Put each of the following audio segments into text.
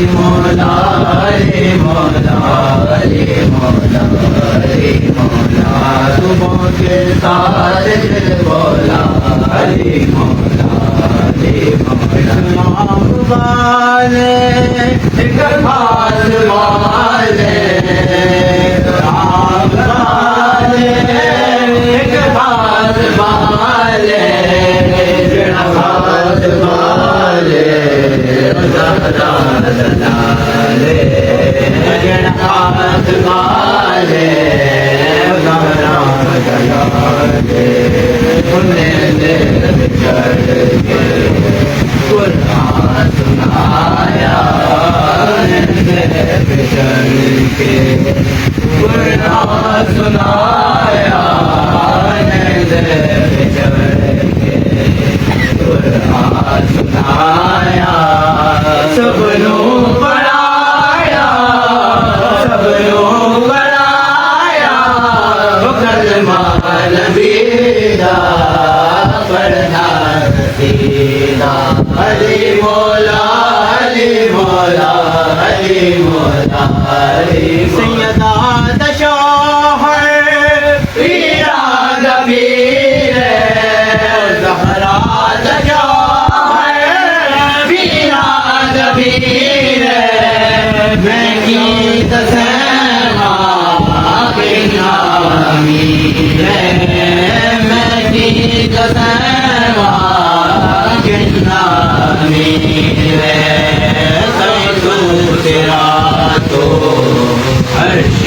مولا علی مولا علی مولا علی مولا صبح کے ساتھ دل بولا علی مولا علی مولا نام والے ایک باز والے نام والے ایک باز والے باز والے قرآن سنایا قرآن سنایا قرآن سنایا سب لوگ پڑھایا سب لوگ پڑھایا کلمہ نبی دا پڑھنا سیدھا علی مولا علی مولا علی مولا علی سیدہ دشوہر پیرا نبیر زہرا دشوہر پیرا نبیر میں کی تسیمہ بنا امیر میں کی تسیمہ بنا امیر سیدو تیرا تو عرش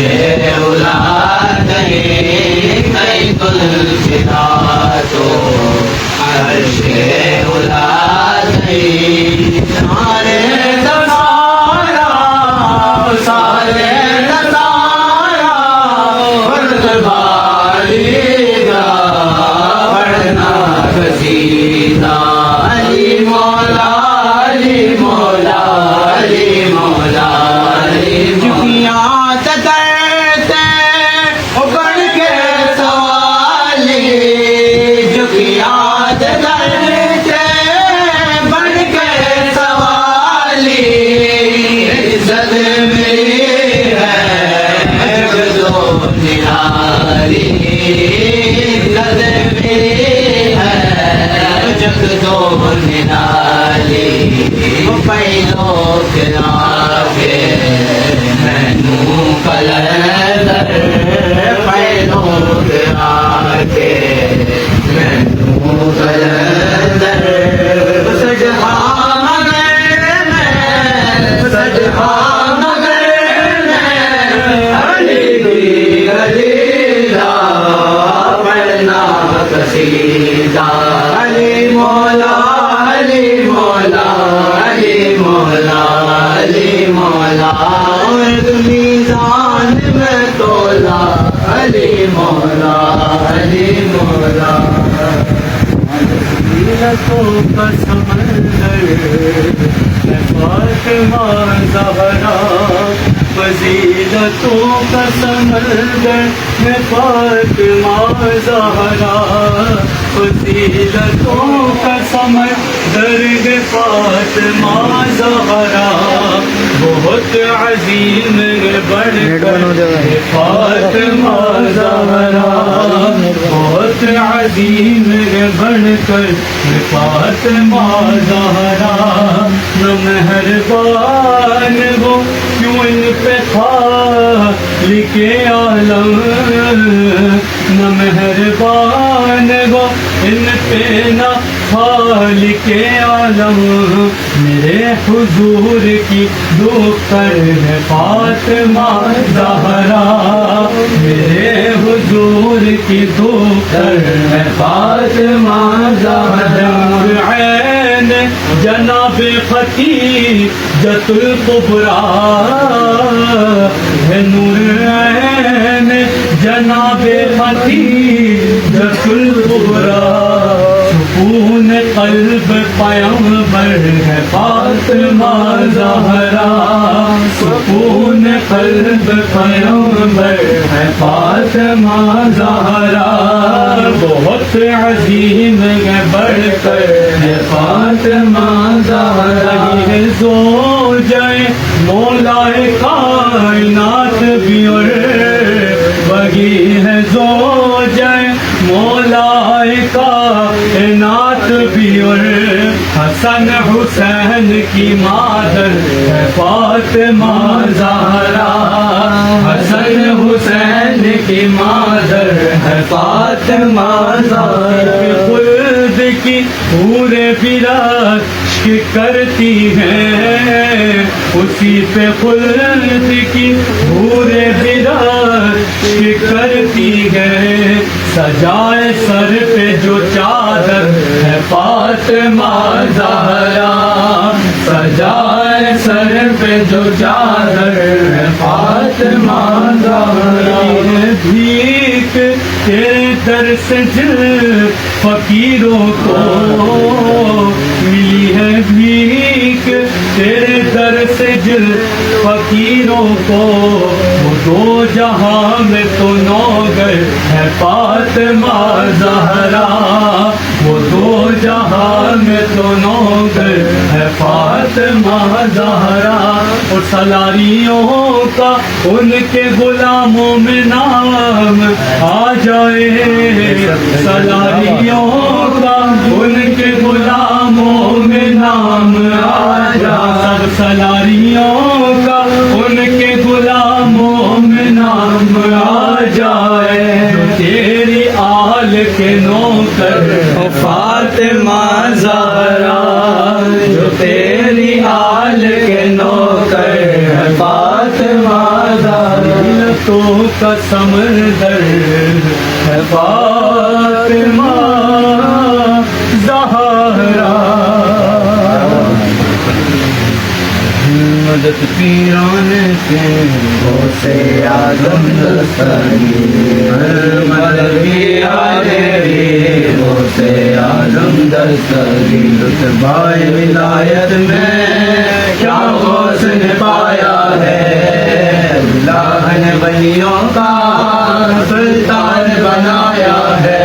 اولاد ہے سیدو تیرا تو عرش اولاد ہے سارے نظارہ سارے نظارہ فرد بالیگا پڑھنا قصیدہ علی مولا علی مولا علی مولا علی جھکیاں تکرتے بڑھ کے سوالی جھکیاں تکرتے بڑھ کے سوالی عزت میری ہے جگدو نرالی عزت میری ہے جگدو نرالی پہلو کے آگے مینو کلندر پہلو کے آگے مینو کلندر سجھا مگر میں سجھا مگر میں علی علی دا پڑھنا قصیدہ علی مولا علی مولا علی مولا علی مولا میزان میں تولا علی مولا علی مولا فضیلتوں کا سمندر میں فاطمہ زہرا فضیلتوں کا سمندر میں فاطمہ زہرا فضیلتوں کا سمندر میں فاطمہ زہرا بہت عظیم بڑھ کر فاطمہ زہرا بہت عظیم بڑھ کر فاطمہ زہرا نہ مہربان ہو کیوں ان پہ خالق عالم نہ مہربان ہو ان پہ نہ خالق عالم میرے حضور کی دختر ہے فاطمہ زہرا میرے حضور کی دختر ہے فاطمہ زہرا عین جناب خدیجۃ الکبریٰ ہے نور عین جناب خدیجۃ الکبریٰ سکون قلب پیغمبر ہے فاطمہ زہرا سکون قلب پیغمبر ہے فاطمہ زہرا بہت عظیم ہے بڑھ کر ہے فاطمہ زہرا زوجہ کائنات بھی اور وہی ہے زوجہ مولا کائنات بھی اور حسن حسین کی مادر ہے فاطمہ زہرا حسن حسین کی مادر ہے فاطمہ زہرا خلد کی پورے برات کرتی ہیں اسی پہ خلد کی پورے برات کرتی ہے سجائے سر پہ جو چادر ہے فاطمہ زہرا سجائے سر پہ جو چادر ہے فاطمہ زہرا بھیک تیرے در سے جل فقیروں کو ملی ہے بھیک تیرے در سے جل فقیروں کو وہ دو جہاں میں تو نوگر ہے فاطمہ زہرا وہ دو جہاں میں تو نوگر ہے فاطمہ زہرا اور سلاریوں کا ان کے غلاموں میں نام آ جائے سلاریوں کا ان کے غلاموں میں نام آ جائے سب سلاریوں کا ان کے غلاموں میں نام آ جائے جو تیری آل کے نوکر فاطمہ زہرا جو تیری آل کے نوکر فاطمہ زہرا تو کا سمندر ہے فاطمہ زہرا مدد پیران کے غوثِ اعظم دستگیر مدد پیران کے غوثِ اعظم دستگیر رتبۂ ولایت میں کیا غوث نے پایا ہے اللہ نے ولیوں کا سلطان بنایا ہے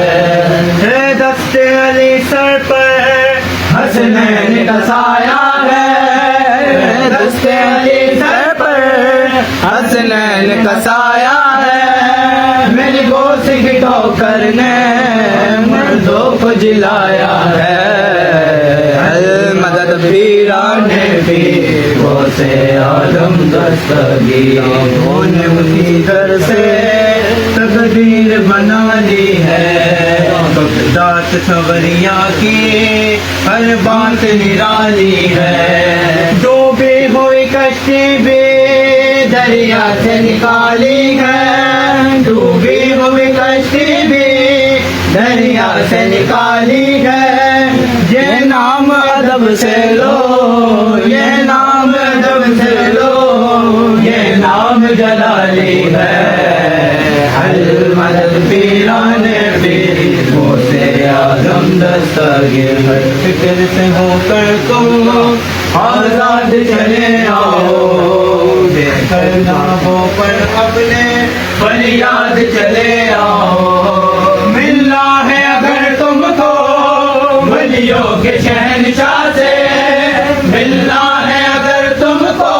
دست علی سر پر حسنین کا سایہ ہے دست علی سر پر حسنین کا سایہ ہے میری گوش کی ٹھوکر نے مردوں کو جلایا ہے مدد پیران پیر غوثِ اعظم دستگیر نے اسی در سے تقدیر بنا لی ہے ذات سوریہ کی ہر بات نرالی ہے جو بھی ہوئی کشتی بھی دریا سے نکالی ہے ڈوبی ہوئی کشتی بھی دریا سے نکالی ہے یہ نام ادب سے لو یہ نام ادب سے لو یہ نام جلالی ہے مدد پیران پیر غوثِ اعظم دستگیر ہر فکر سے ہو کر تم آزاد چلے آؤ بے کرناموں پر اپنے فریاد چلے آؤ ملنا ہے اگر تم کو ولیوں کے شہنشاہ سے ملنا ہے اگر تم کو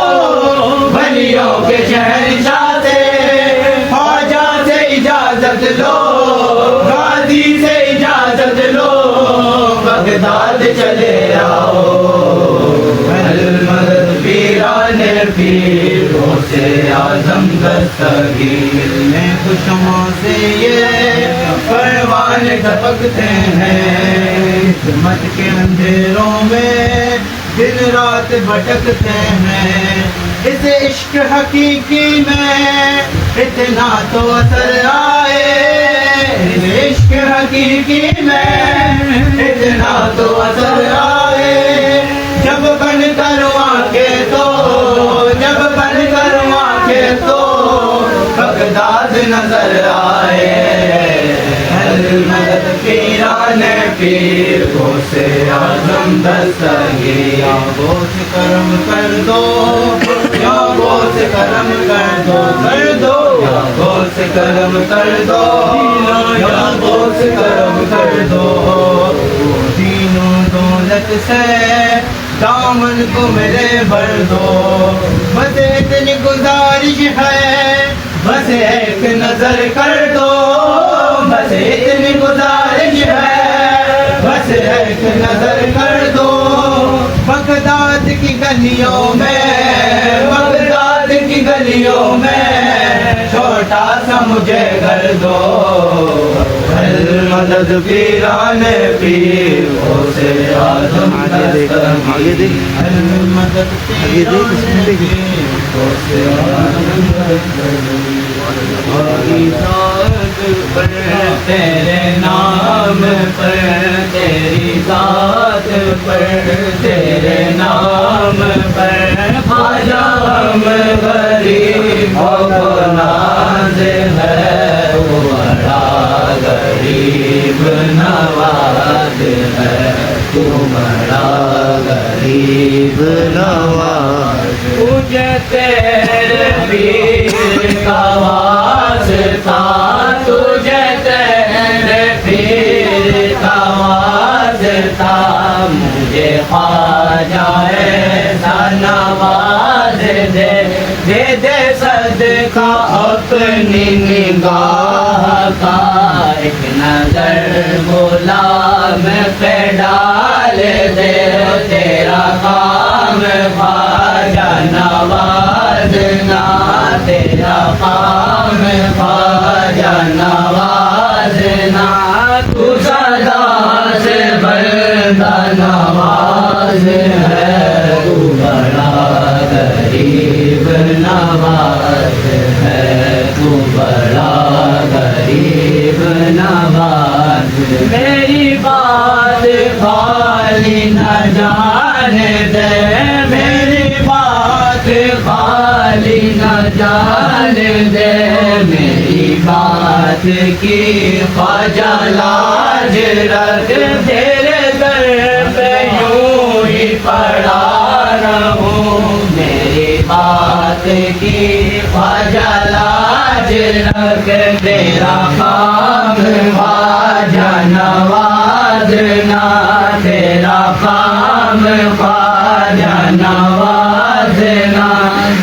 ولیوں کے شہنشاہ سے اجازت لو غازی سے اجازت لو بغداد چلے آؤ مدد پیران پیر غوثِ اعظم دستگیر میں خوشموں سے یہ پروان ٹپکتے ہیں عظمت کے اندھیروں میں دن رات بھٹکتے ہیں اس عشق حقیقی میں اتنا تو اثر آئے اس عشق حقیقی میں اتنا تو اثر آئے جب بن کر واقع تو جب بن کر واقع تو بغداد نظر آئے مدد پیران پیر غوثِ اعظم دستگیر غوث کرم کر دو یا غوث کرم کر دو یا غوث کرم کر دو یا غوث کرم کر دو دین و دولت سے دامن کو میرے بھر دو، بس اتنی گزارش ہے، بس ایک نظر کر دو، بس اتنی گزارش ہے، بس ایک نظر کر دو، بغداد کی گلیوں میں، بغداد کی گلیوں میں چھوٹا سا مجھے گھر دو، مدد پیران پیر غوث اعظم دستگیر، مدد پیران پیر غوث اعظم دستگیر، آئی ذات پر تیرے نام پر، تیری ذات پر تیرے نام پر، خواجہ ہم غریبوں کو ناز ہے، وہ بڑا غریب نواز ہے، تو بڑا غریب نواز، تجھے تیرے پیر کا واسطہ، تجھے تیرے پیر کا واسطہ، مجھے خواجہ ایسا نواز دے، دے دے صدقہ اپنی نگاہ کا، ایک نظر غلام پہ ڈال دے، تیرا کام خواجہ نوازنا، تیرا کام خواجہ نوازنا، تو سدا سے بندہ نواز ہے، تو بڑا غریب نواز ہے، تو بڑا غریب نواز، میری بات خالی نہ جانے دے، میری بات خالی نہ جانے دے، میری بات کی خواجہ لاج رکھ، تیرے در پہ یوں ہی پڑا رہوں، میری بات کی خواجہ لاج رکھ، تیرا کام خواجہ نوازنا، تیرا کام خواجہ نوازنا،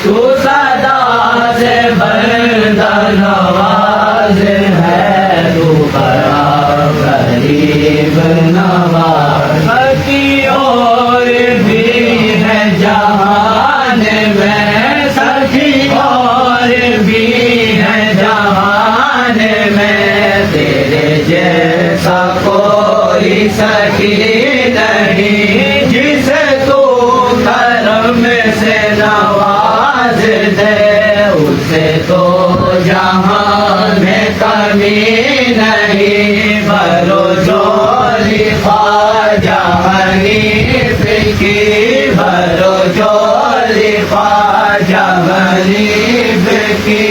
تو سدا سے بندہ نواز ہے، تو بڑا غریب نواز، سخی اور بھی ہے جہان میں، سخی اور بھی ہے جہان میں، تیرے جیسا کوئی سخی نہیں، جسے تو کرم سے نواز دے، اسے تو جہاں میں کمی نہیں، بھرو جولی خواجہ حنیف کی، بھرو جولی خواجہ حنیف کی،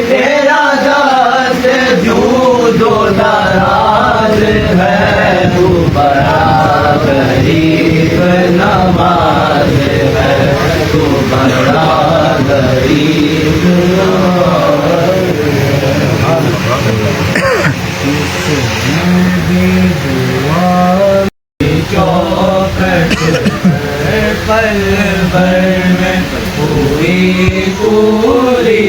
تیرا دست جود و دراز ہے، تو بڑا غریب نواز ہے، تو بڑا غریب نواز چوکھٹ پل بھر میں ہوئی پوری،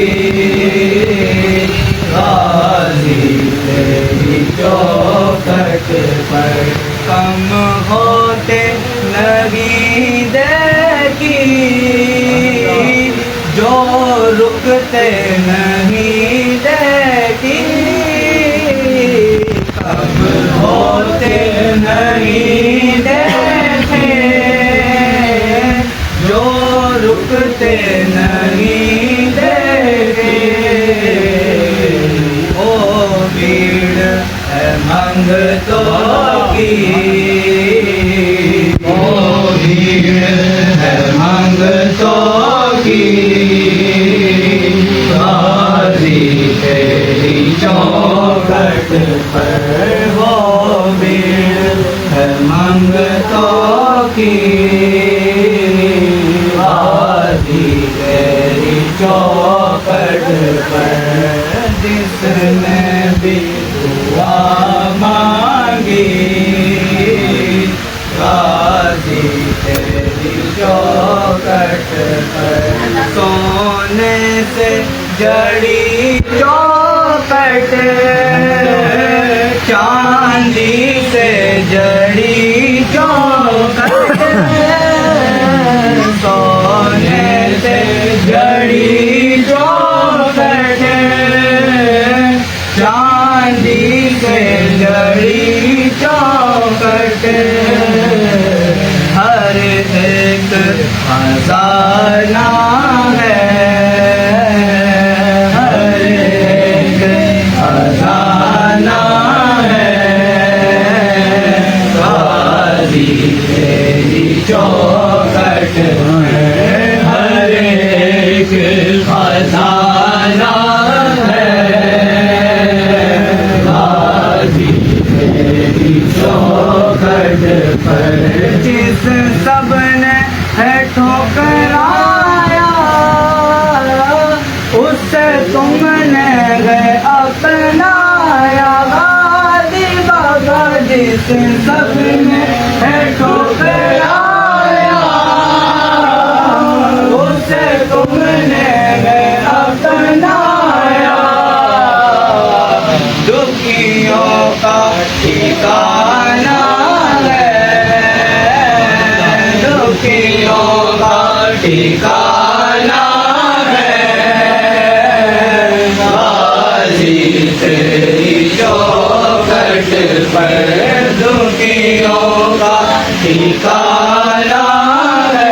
غازی تیری چوکھٹ پر کم ہوتے نہیں دیکھی، جو رکتے نہیں دیکھی، کم ہوتے نہیں دیکھے، جو رکتے نہیں دیکھے، او بھیڑ ہے منگتوں کی، او بھیڑ ہے منگتوں کی، غازی تیری چوکھٹ پر وہ بھیڑ ہے منگتوں کی، غازی تیری چوکھٹ پر، جس نے بھی دعا مانگی چوکھٹ پر سونے سے جڑی چوکھٹ چاندی سے جڑی چوکھٹ سونے سے جڑی چوکھٹ چاندی سے جڑی چوکھٹ ہر ایک خزانہ ہے ہر ایک خزانہ ہے غازی تیری چوکھٹ ہر ایک خزانہ چوکھٹ پر جس سب نے ہے ٹھکرایا اس سے تم نے گئے اپنایا غازی بابا جس سب نے ہے ٹھکرایا اس سے تم نے گئے اپنایا دکھیوں کا ٹھکانہ ہے دکھیوں کا ٹھکانہ ہے غازی تیری چوکھٹ پر دکھیوں کا ٹھکانہ ہے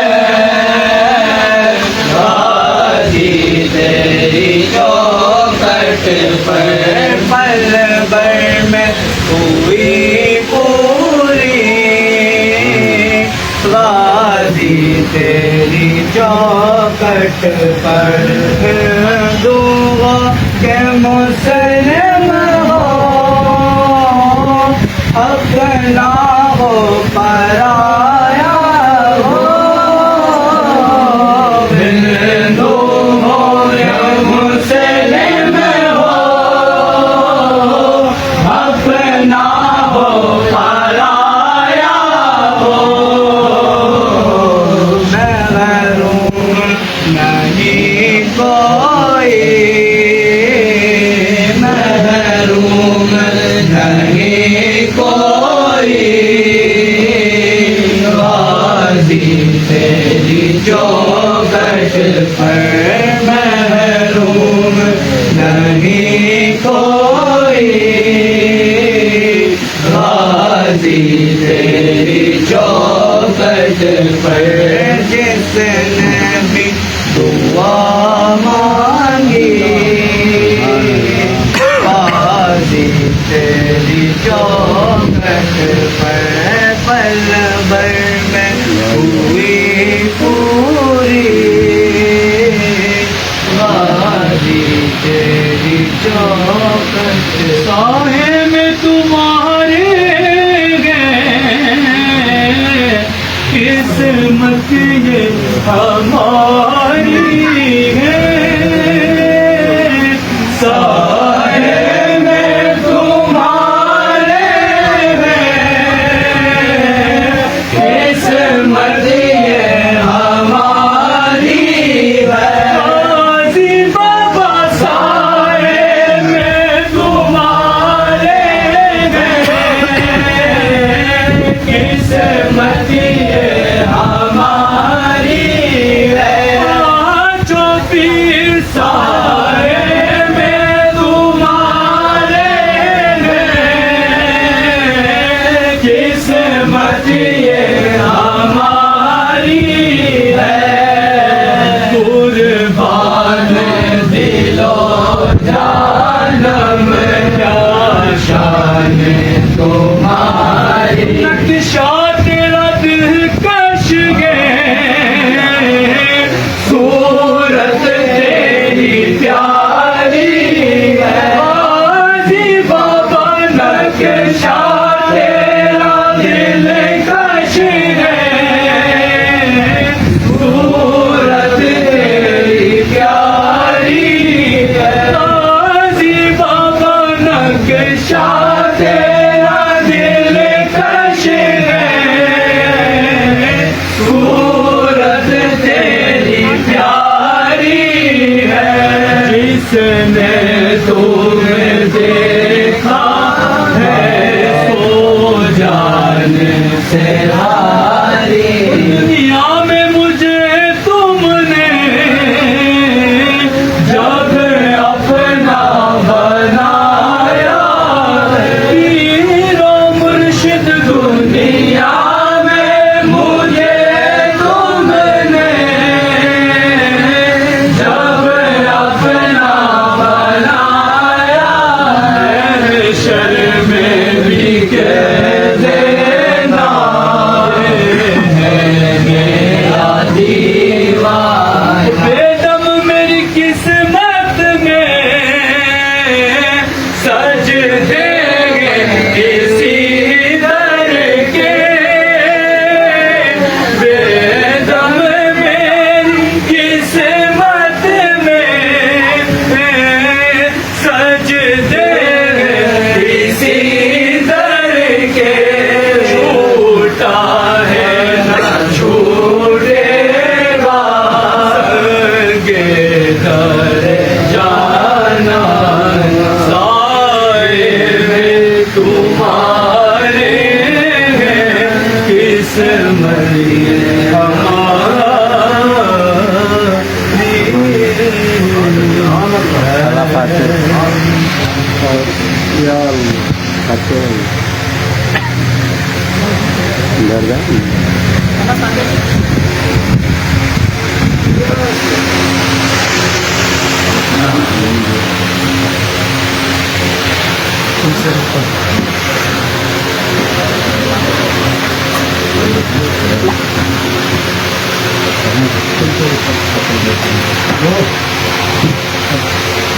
غازی تیری چوکھٹ پر پل بھر میں ہوئی پوری غازی تیری چوکھٹ پر دعا کہ مسلم ہو اپنا ہو پرایا ہو ہندو ہو یا مسلم اپنا ہو پرایا ہو محروم نہیں کوئی محروم نہیں کوئی غازی تیری چوکھٹ پر محروم نہیں کوئی غازی تیری چوکھٹ پر جس نے بھی دعا مانگی غازی تیری چوکھٹ پر پل بھر میں ہوئی پوری غازی تیری چوکھٹ سائے میں تمہارے قسمت یہ ہماری ہے سائے میں تمہارے قسمت یہ ہماری ہے غازی بابا سائے میں تمہارے قسمت یہ ہماری ہے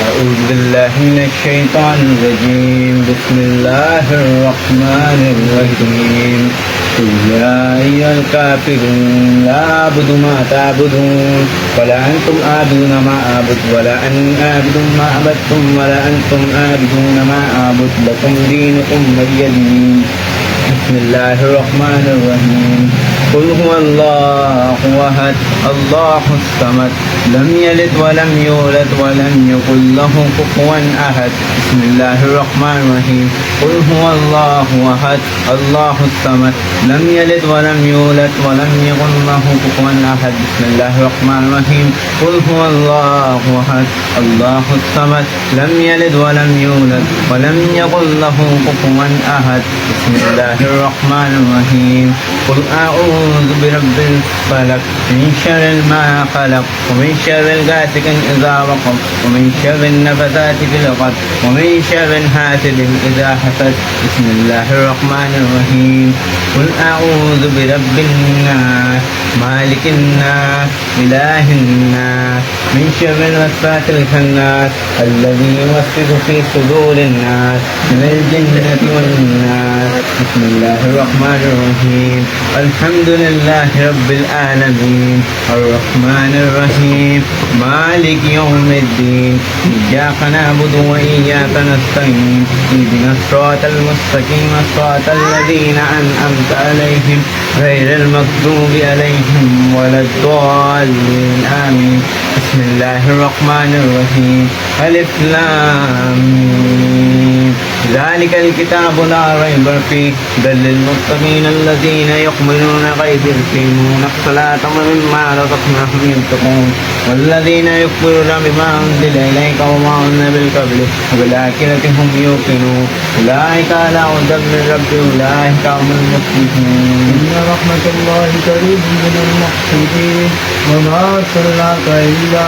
أعوذ بالله من الشيطان الرجيم بسم الله الرحمن الرحيم قل يا أيها الكافرون لا أعبد ما تعبدون ولا أنتم عابدون ما أعبد ولا أنا عابد ما عبدتم ولا أنتم عابدون ما أعبد لكم دينكم ولي دين بسم الله الرحمن الرحيم قل هو الله أحد الله الصمد لم يلد ولم يولد ولم يكن له كفوا أحد بسم الله الرحمن الرحيم قل هو الله أحد الله الصمد لم يلد ولم يولد ولم يكن له كفوا أحد بسم الله الرحمن الرحيم قل هو الله أحد الله الصمد لم يلد ولم يولد ولم يكن له كفوا أحد بسم الله الرحمن الرحيم قل أعوذ برب الفلق من شر ما خلق ومن شر غاسق إذا وقب ومن شر النفثات في العقد ومن شر حاسد إذا حسد بسم الله الرحمن الرحيم قل أعوذ برب الناس مالك الناس إله الناس من شر الوسواس الخناس الذي يوسوس في صدور الناس من الجنة والناس بسم الله الرحمن الرحيم الحمد لله رب العالمين الرحمن الرحيم مالك يوم الدين إياك نعبد وإياك نستعين اهدنا الصراط المستقيم صراط الذين أنعمت عليهم غير المغضوب عليهم ولا الضالين آمين بسم الله الرحمن الرحيم ألف لام ميم ذلك الكتاب لا ريب فيه هدى للمتقين الذين يؤمنون غيب يقيمون الصلاة ومما رزقناهم ينفقون والذين يكفرون بما أنزل إليك وما أنزل من قبلك وبالآخرة هم يوقنون أولئك على هدى من ربهم أولئك هم المفلحون إن رحمة الله قريب من المحسنين وما أرسلناك إلا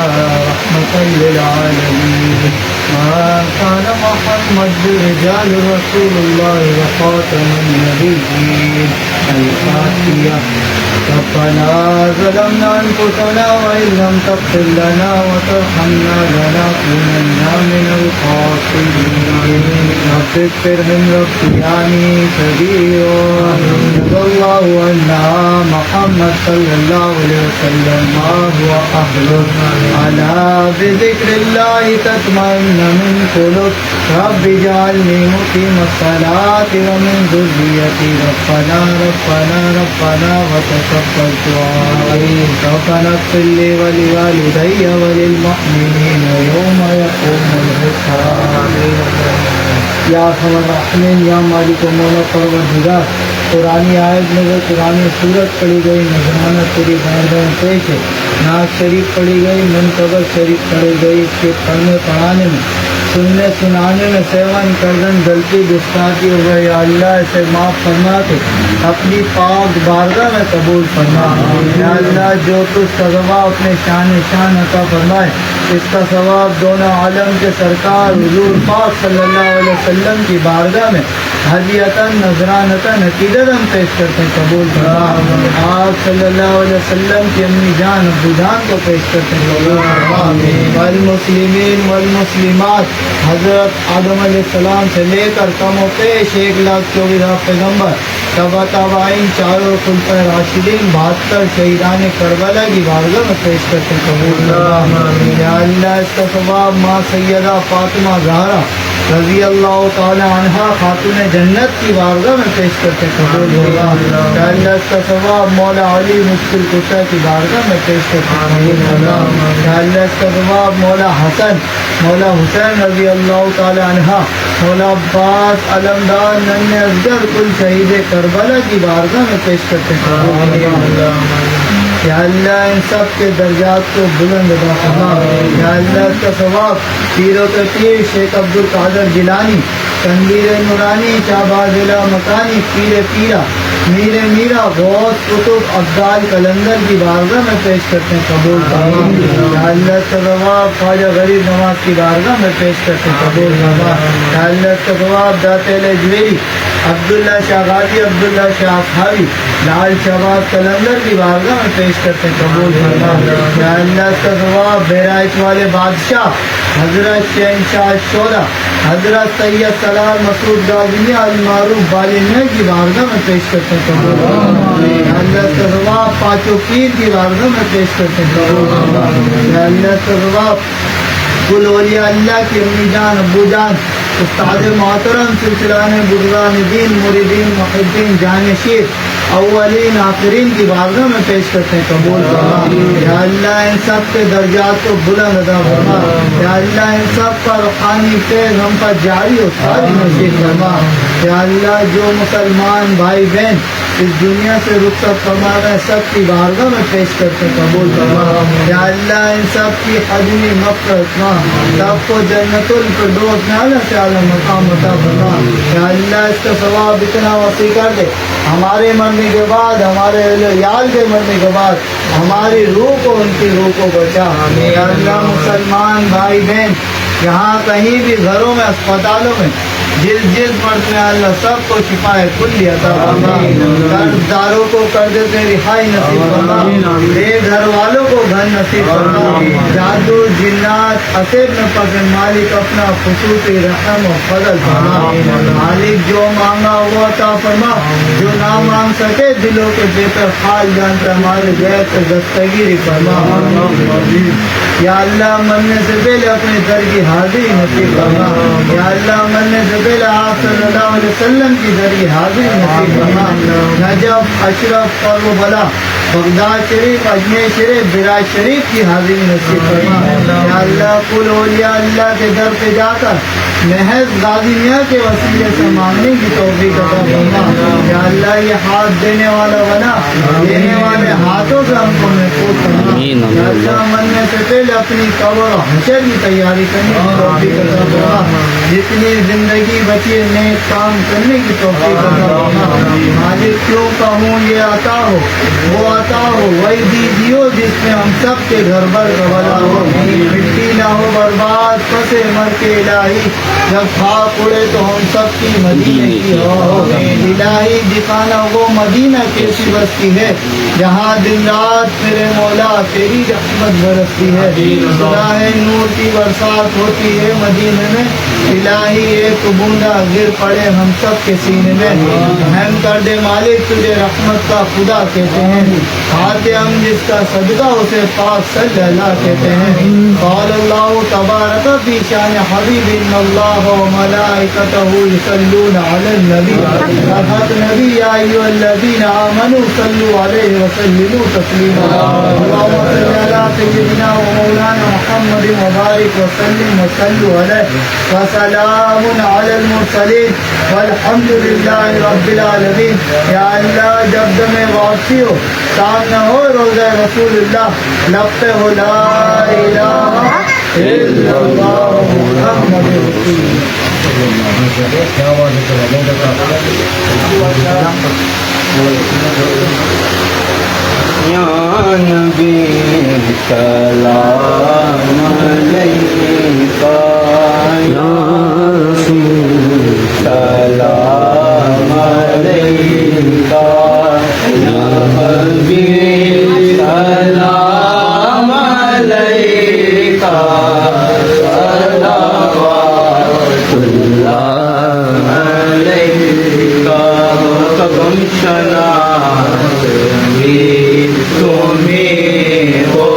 رحمة للعالمين ما كان محمد رجال رسول الله وخاتم النبيين الفاتحة ربنا ظلمنا أنفسنا وإن لم تغفر لنا وترحمنا لنكونن من الخاسرين رب اغفرهم رب يعني كبير رضي الله أن محمد صلى الله عليه وسلم ما هو أهله على بذكر الله تطمئن من قلوب رب اجعلني مقيم الصلاة ومن ذريتي ربنا ربنا ربنا وتقبل دعائي ربنا اغفر لي ولوالدي وللمؤمنين يوم يقوم الحساب یا ارحم الراحمین یا مالک و مولا پروردگار قرآنی آیت میں جو قرآنی صورت پڑھی گئی نظرانہ تیری بارگاہ میں پیش ہے نعت شریف پڑھی گئی منتظر شریف پڑھی گئی اس کے پڑھنے پڑھانے میں سننے سنانے میں سیون کردن غلطی گستاخی ہو گئی یا اللہ اسے معاف فرما کے اپنی پاک بارگاہ میں قبول فرما یا اللہ جو تو اس کا ثواب اپنے شان عطا فرمائے اس کا ثواب دونوں عالم کے سرکار حضور پاک صلی اللہ علیہ وسلم کی بارگاہ میں ہدیتاً نذرانتاً عقیدتاً پیش کرتے ہیں قبول فرما آپ صلی اللہ علیہ وسلم کی امی جان ابو جان کو پیش کرتے ہیں قبول فرما والمسلمین والمسلمات حضرت آدم علیہ السلام سے لے کر کم و پیش 1,24,000 پیغمبر تبا تابعین چاروں خلفائے راشدین 72 شہیدان کربلا کی بارگاہ میں پیش کرتے ہیں قبول فرما یا اللہ اس کا ثواب ماں سیدہ فاطمہ زہرا رضی اللہ تعالی عنہا خاتون جنت کی بارگاہ میں پیش کرتے قبول ہوگا یا اللہ اس کا ثواب مولا علی مشکل کشا کی بارگاہ میں پیش کرتے قبول ہوگا یا اللہ اس کا ثواب مولا حسن مولا حسین رضی اللہ تعالی عنہا مولا عباس علمدار نن اصغر کل شہید کربلا کی بارگاہ میں پیش کرتے قبول ہوگا یا اللہ ان سب کے درجات کو بلند عطا فرما یا اللہ اس کا ثواب پیروں کے پیر شیخ عبد القادر جیلانی تنویر نورانی شہباز مکانی پیر پیرا میرے میرا غوث قطب عبدال قلندر کی بارگاہ میں پیش کرتے ہیں قبول فرما یا اللہ ثواب خواجہ غریب نواز کی بارگاہ میں پیش کرتے ہیں قبول فرما یا اللہ ثواب داتیل جویری عبداللہ شاہ غازی عبداللہ شاہ اصحابی لال شہباز قلندر کی بارگاہ میں پیش کرتے ہیں قبول فرما یا اللہ ثواب بہرائچ والے بادشاہ حضرت شہنشاہ شورا حضرت سید سلام مسعود غازی المعروف بالینہ کی بارگاہ میں پیش کرتے ہیں قبول فرما یا اللہ ثواب پانچوں پیر کی بارگاہ میں پیش کرتے ہیں قبول فرما یا اللہ ثواب کل اولیاء اللہ کی امی جان ابو جان استاد محترم سلسلان بزرگان دین مریدین محدین جانشیر اولین آخرین کی بارگاہ میں پیش کرتے ہیں قبول فرما یا اللہ ان سب کے درجات کو بلند ادا فرما یا اللہ ان سب کا روحانی فیض ہم پر جاری و ساری نصیب فرما یا اللہ جو مسلمان بھائی بہن اس دنیا سے رخصت فرما رہے سب کی بارگاہ میں پیش کرتے ہیں قبول فرما یا اللہ ان سب کی حجمی مغفرت فرما سب کو جنت الفردوس میں اعلیٰ سے اعلیٰ مقام عطا فرما یا اللہ اس کا ثواب اتنا وسیع کر دے ہمارے مرنے کے بعد ہمارے یار کے مرنے کے بعد ہماری روح کو ان کی روح کو بچا یا اللہ مسلمان بھائی بہن یہاں کہیں بھی گھروں میں اسپتالوں میں جس مرض میں اللہ سب کو شفا کلی عطا فرما قرض داروں کو قرض سے رہائی نصیب فرما بے گھر والوں کو گھر نصیب فرما جادو جنات حسب میں پکڑ مالک اپنا خصوصی رحم و فضل فرما مالک جو مانگا وہ عطا فرما جو نہ مانگ سکے دلوں کے بہتر حال جانتا ہمارے غیر سے دستگیری فرما یا اللہ مرنے سے پہلے اپنے در کی حاضری نصیب فرما یا اللہ مرنے سے پہلے آپ صلی اللہ علیہ وسلم کی در کی حاضری نصیب فرما نجف اشرف قرب بلا بغداد شریف اجمیر شریف براج شریف کی حاضری نصیب فرما یا اللہ کل اولیاء اللہ کے در پہ جا کر محض غازی میاں کے وسیلے سے مانگنے کی توفیق عطا فرما یا اللہ یہ ہاتھ دینے والا بنا دینے والے ہاتھوں سے ہم کو محفوظ فرما یا اللہ مرنے سے پہلے اپنی قبر و حشر کی تیاری کرنے کی توفیق عطا فرما جتنی زندگی بچی نیک کام کرنے کی توفیق عطا فرما مالک کیوں کہوں یہ عطا ہو وہ عطا ہو وہی دیجیو جس میں ہم سب کے گھر بھر کا بھلا ہو مٹی نہ ہو برباد پسے مر کے الہی جب خاک اڑے تو ہم سب کی مدینے کی ہو الہی دکھانا وہ مدینہ کیسی بستی ہے جہاں دن رات میرے مولا تیری رحمت برستی ہے خدا نور کی برسات ہوتی ہے مدینے میں الہی ایک بوندا گر پڑے ہم سب کے سینے میں ہم کر دے مالک تجھے رحمت کا خدا کہتے ہیں ہاتھ ہم جس کا صدقہ اسے پاک صلی اللہ کہتے ہیں قال اللہ تبارک فی شان حبیب ان اللہ و ملائکتہ یصلون علی النبی رحمت نبی یا ایھا الذین آمنوا صلوا علیہ وسلموا تسلیما اللهم صل علی سیدنا و مولانا محمد مبارک وسلم وصلوا علیہ وسلام علی المرسلین والحمد للہ رب العالمین یا اللہ جب دم واپسی ہو سامنے ہو روزہ رسول اللہ لب پہ ہو لا الہ الا اللہ محمد رسول یا نبی سلام علیکہ یا رسول سلام علیکہ یا حبیب سلام علیکہ صلوات اللہ علیکہ غم شناس بھی تمہیں ہو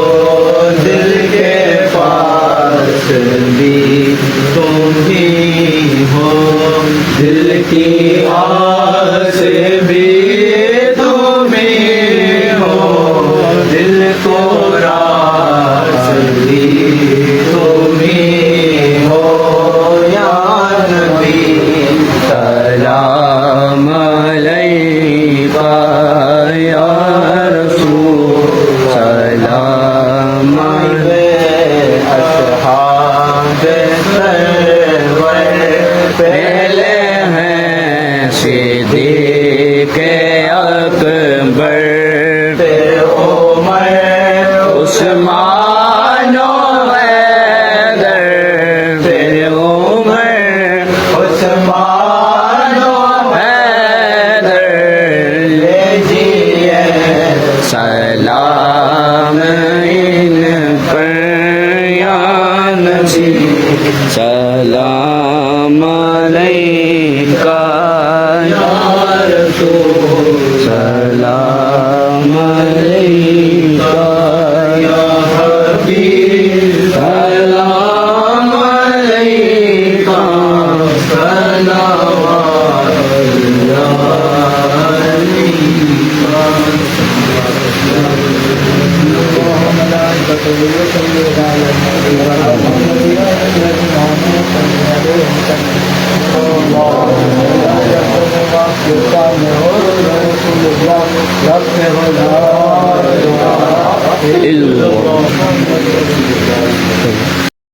دل کے پاس بھی تمہیں ہو دل کی آس بھی تمہیں ہو دل کو راس بھی تمہیں ہو یا نبی سلام علیکہ یا رسول سلام علیکہ اصحاب سرور پہلے ہیں سلام علیکہ یا رسول سلام علیکہ یا حبیب سلام علیکہ صلوات اللہ اللہ